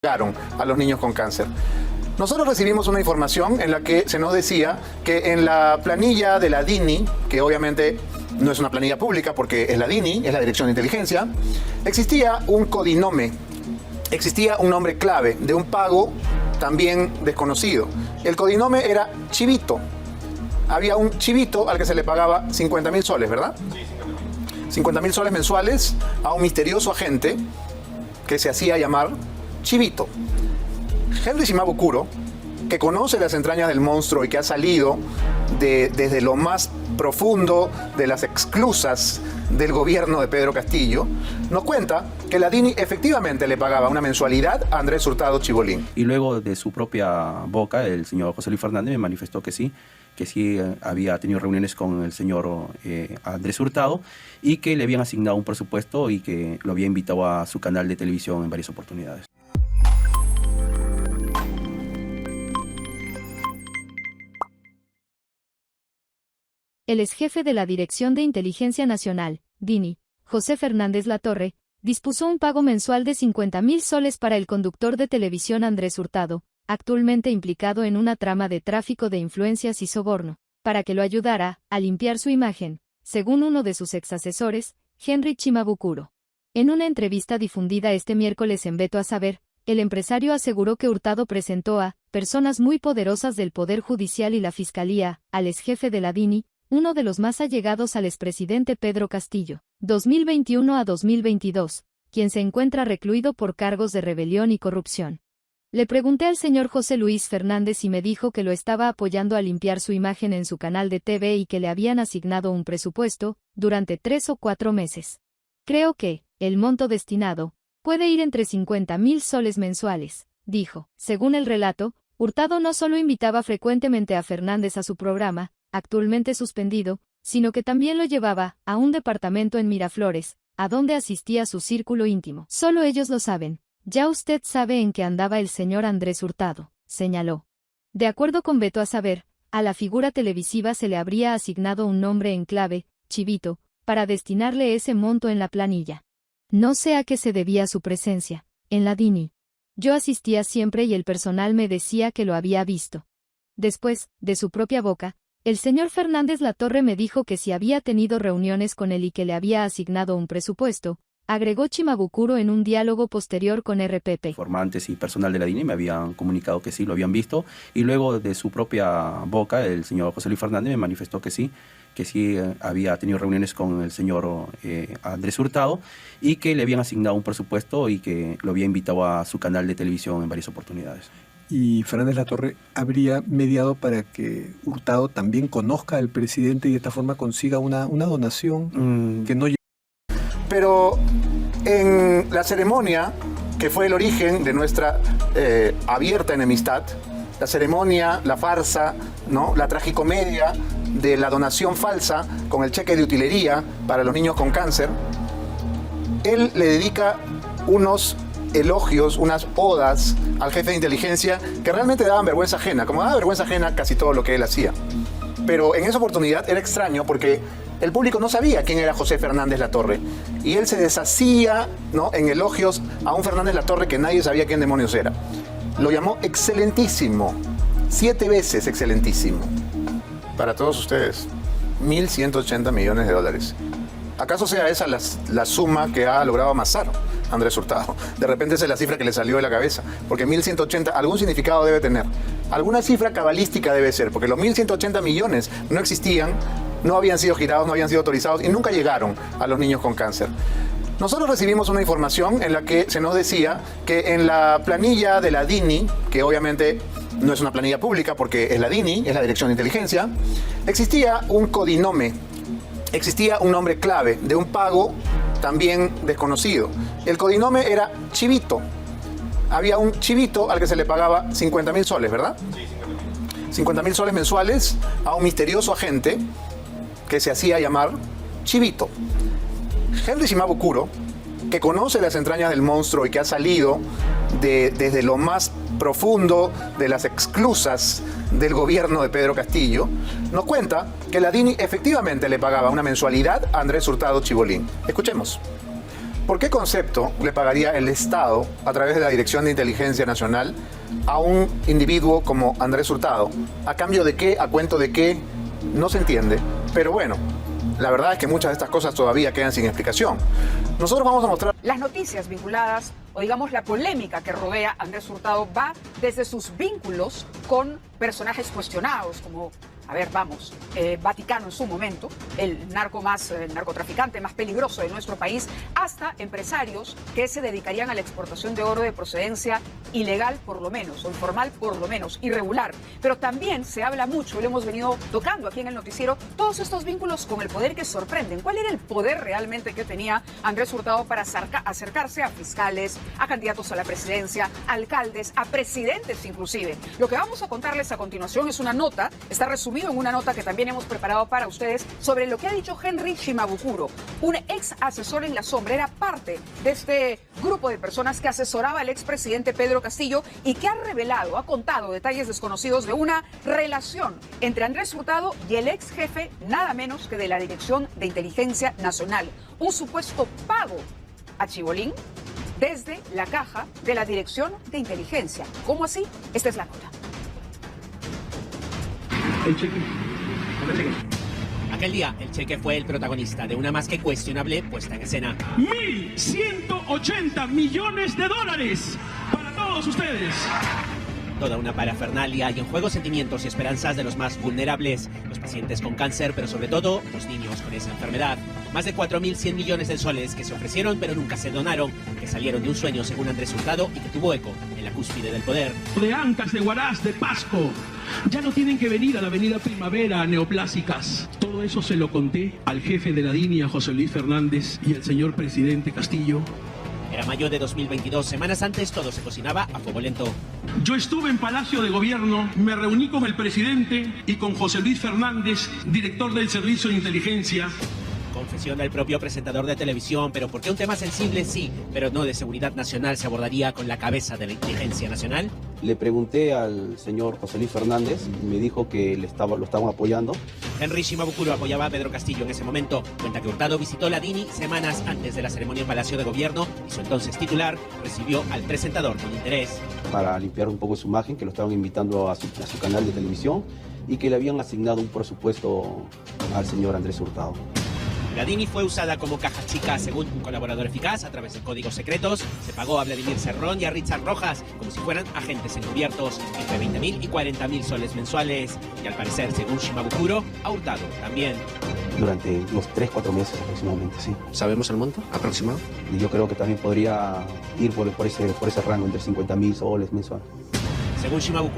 Llegaron a los niños con cáncer. Nosotros recibimos una información en la que se nos decía que en la planilla de la DINI, que obviamente no es una planilla pública porque es la DINI, es la Dirección de Inteligencia, existía un codinome, existía un nombre clave de un pago también desconocido. El codinome era Chivito. Había un chivito al que se le pagaba 50.000 soles, ¿verdad? Sí, 50.000 soles mensuales a un misterioso agente que se hacía llamar Chivito. Henry Shimabukuro, que conoce las entrañas del monstruo y que ha salido desde lo más profundo de las exclusas del gobierno de Pedro Castillo, nos cuenta que la DINI efectivamente le pagaba una mensualidad a Andrés Hurtado Chibolín. Y luego de su propia boca, el señor José Luis Fernández me manifestó que sí había tenido reuniones con el señor Andrés Hurtado y que le habían asignado un presupuesto y que lo había invitado a su canal de televisión en varias oportunidades. El exjefe de la Dirección de Inteligencia Nacional, DINI, José Fernández Latorre, dispuso un pago mensual de 50.000 soles para el conductor de televisión Andrés Hurtado, actualmente implicado en una trama de tráfico de influencias y soborno, para que lo ayudara a limpiar su imagen, según uno de sus exasesores, Henry Shimabukuro. En una entrevista difundida este miércoles en Veto a Saber, el empresario aseguró que Hurtado presentó a personas muy poderosas del Poder Judicial y la Fiscalía, al exjefe de la DINI, uno de los más allegados al expresidente Pedro Castillo, 2021 a 2022, quien se encuentra recluido por cargos de rebelión y corrupción. Le pregunté al señor José Luis Fernández y me dijo que lo estaba apoyando a limpiar su imagen en su canal de TV y que le habían asignado un presupuesto, durante 3 o 4 meses. Creo que, el monto destinado, puede ir entre 50.000 soles mensuales, dijo. Según el relato, Hurtado no solo invitaba frecuentemente a Fernández a su programa, actualmente suspendido, sino que también lo llevaba a un departamento en Miraflores, a donde asistía su círculo íntimo. Solo ellos lo saben. Ya usted sabe en qué andaba el señor Andrés Hurtado, señaló. De acuerdo con Veto a Saber, a la figura televisiva se le habría asignado un nombre en clave, Chivito, para destinarle ese monto en la planilla. No sé a qué se debía su presencia, en la DINI. Yo asistía siempre y el personal me decía que lo había visto. Después, de su propia boca, el señor Fernández Latorre me dijo que si había tenido reuniones con él y que le había asignado un presupuesto, agregó Shimabukuro en un diálogo posterior con RPP. Informantes y personal de la DINI me habían comunicado que sí, lo habían visto, y luego de su propia boca, el señor José Luis Fernández me manifestó que sí había tenido reuniones con el señor Andrés Hurtado y que le habían asignado un presupuesto y que lo había invitado a su canal de televisión en varias oportunidades. Y Fernández Latorre habría mediado para que Hurtado también conozca al presidente y de esta forma consiga una donación que no... Pero en la ceremonia, que fue el origen de nuestra abierta enemistad, la ceremonia, la farsa, ¿no?, la tragicomedia de la donación falsa con el cheque de utilería para los niños con cáncer, él le dedica unos elogios, unas odas al jefe de inteligencia que realmente daban vergüenza ajena, como daba vergüenza ajena casi todo lo que él hacía. Pero en esa oportunidad era extraño porque el público no sabía quién era José Fernández Latorre y él se deshacía, ¿no?, en elogios a un Fernández Latorre que nadie sabía quién demonios era. Lo llamó excelentísimo, 7 veces excelentísimo. Para todos ustedes, 1.180 millones de dólares. ¿Acaso sea esa la suma que ha logrado amasar Andrés Hurtado? De repente esa es la cifra que le salió de la cabeza, porque 1.180 algún significado debe tener. Alguna cifra cabalística debe ser, porque los 1.180 millones no existían, no habían sido girados, no habían sido autorizados y nunca llegaron a los niños con cáncer. Nosotros recibimos una información en la que se nos decía que en la planilla de la DINI, que obviamente no es una planilla pública porque es la DINI, es la Dirección de Inteligencia, existía un codinome, existía un nombre clave de un pago también desconocido. El codinome era Chivito. Había un chivito al que se le pagaba 50.000 soles, ¿verdad? Sí, 50.000 soles mensuales a un misterioso agente que se hacía llamar Chivito. Henry Shimabukuro, que conoce las entrañas del monstruo y que ha salido desde lo más profundo de las exclusas del gobierno de Pedro Castillo, nos cuenta que la DINI efectivamente le pagaba una mensualidad a Andrés Hurtado Chibolín. Escuchemos. ¿Por qué concepto le pagaría el Estado, a través de la Dirección de Inteligencia Nacional, a un individuo como Andrés Hurtado? ¿A cambio de qué? ¿A cuento de qué? No se entiende. Pero bueno, la verdad es que muchas de estas cosas todavía quedan sin explicación. Nosotros vamos a mostrar... Las noticias vinculadas, o digamos la polémica que rodea a Andrés Hurtado, va desde sus vínculos con personajes cuestionados, como, Vaticano en su momento, el narcotraficante más peligroso de nuestro país, hasta empresarios que se dedicarían a la exportación de oro de procedencia ilegal por lo menos, o informal por lo menos, irregular. Pero también se habla mucho, y lo hemos venido tocando aquí en el noticiero, todos estos vínculos con el poder que sorprenden. ¿Cuál era el poder realmente que tenía Andrés Hurtado para acercarse a fiscales, a candidatos a la presidencia, a alcaldes, a presidentes inclusive? Lo que vamos a contarles a continuación es una nota, está resumido en una nota que también hemos preparado para ustedes, sobre lo que ha dicho Henry Shimabukuro, un ex asesor en la sombra, era parte de este grupo de personas que asesoraba al expresidente Pedro Castillo y que ha revelado, ha contado detalles desconocidos de una relación entre Andrés Hurtado y el ex jefe, nada menos que de la Dirección de Inteligencia Nacional. Un supuesto pago a Chibolín desde la caja de la Dirección de Inteligencia. ¿Cómo así? Esta es la nota. El cheque. Aquel día, el cheque fue el protagonista de una más que cuestionable puesta en escena. 1.180 millones de dólares para todos ustedes. Toda una parafernalia y en juego sentimientos y esperanzas de los más vulnerables, los pacientes con cáncer, pero sobre todo los niños con esa enfermedad. Más de 4.100 millones de soles que se ofrecieron pero nunca se donaron, que salieron de un sueño según Andrés Hurtado y que tuvo eco en la cúspide del poder. De Ancas, de Huaraz, de Pasco. Ya no tienen que venir a la avenida Primavera, neoplásicas. Todo eso se lo conté al jefe de la DINI, a José Luis Fernández, y al señor presidente Castillo. Era mayo de 2022, semanas antes todo se cocinaba a fuego lento. Yo estuve en Palacio de Gobierno, me reuní con el presidente y con José Luis Fernández, director del Servicio de Inteligencia. Confesión del propio presentador de televisión, pero ¿por qué un tema sensible sí, pero no de seguridad nacional se abordaría con la cabeza de la Inteligencia Nacional? Le pregunté al señor José Luis Fernández, me dijo que lo estaban apoyando. Henry Shimabukuro apoyaba a Pedro Castillo en ese momento. Cuenta que Hurtado visitó la DINI semanas antes de la ceremonia en Palacio de Gobierno y su entonces titular recibió al presentador con interés. Para limpiar un poco su imagen, que lo estaban invitando a su canal de televisión y que le habían asignado un presupuesto al señor Andrés Hurtado. La DINI fue usada como caja chica según un colaborador eficaz a través de códigos secretos. Se pagó a Vladimir Cerrón y a Richard Rojas como si fueran agentes encubiertos entre 20.000 y 40.000 soles mensuales. Y al parecer, según Shimabukuro, a Hurtado también. Durante unos 3-4 meses aproximadamente, sí. ¿Sabemos el monto aproximado? Y yo creo que también podría ir por ese rango entre 50.000 soles mensuales. Según Shimabukuro,